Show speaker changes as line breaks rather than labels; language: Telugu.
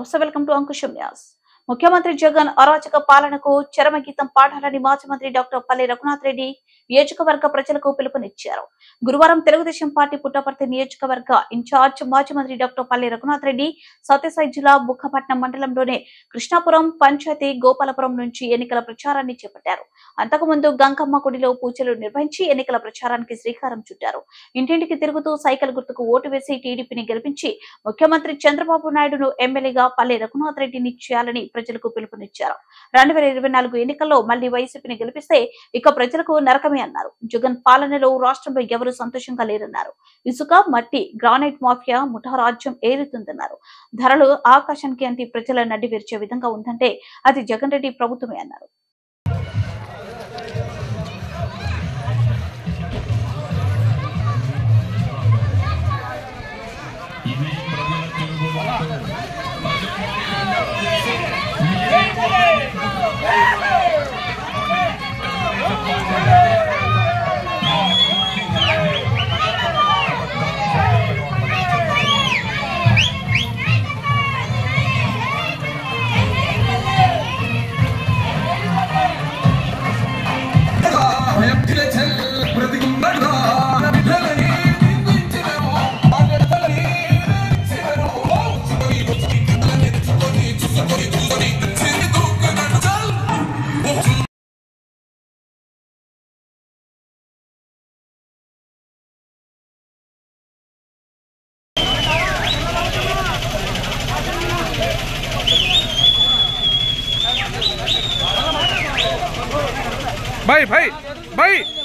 నమస్తే, వెల్కమ్ టు అంకుశం న్యూస్. ముఖ్యమంత్రి జగన్ అరాచక పాలనకు చరమగీతం పాడాలని మాజీ మంత్రి డాక్టర్ పల్లె రఘునాథ్ రెడ్డి నియోజకవర్గ ప్రజలకు పిలుపునిచ్చారు. గురువారం తెలుగుదేశం పార్టీ పుట్టపర్తి నియోజకవర్గ ఇన్ఛార్జ్ మాజీ మంత్రి డాక్టర్ పల్లె రఘునాథ్ రెడ్డి సత్యసాయి జిల్లా బుక్కపట్నం మండలంలోని కృష్ణాపురం పంచాయతీ గోపాలపురం నుంచి ఎన్నికల ప్రచారాన్ని చేపట్టారు. అంతకుముందు గంగమ్మ గుడిలో పూజలు నిర్వహించి ఎన్నికల ప్రచారానికి శ్రీకారం చుట్టారు. ఇంటింటికి తిరుగుతూ సైకిల్ గుర్తుకు ఓటు వేసి టీడీపీని గెలిపించి ముఖ్యమంత్రి చంద్రబాబు నాయుడును ఎమ్మెల్యేగా పల్లె రఘునాథ్ రెడ్డిని చేయాలని ప్రజలకు పిలుపునిచ్చారు. 2024 ఎన్నికల్లో మళ్లీ వైసీపీని గెలిపిస్తే ఇక ప్రజలకు నరకమే అన్నారు. జగన్ పాలనలో రాష్ట్రంలో ఎవరూ సంతోషంగా లేరన్నారు. ఇసుక, మట్టి, గ్రానైట్ మాఫియా ముఠా రాజ్యం ఏరుతుందన్నారు. ధరలు ఆకాశానికి అంటి ప్రజల నడ్డి విరిచే విధంగా ఉందంటే అది జగన్ రెడ్డి ప్రభుత్వమే అన్నారు.
भाई भाई भाई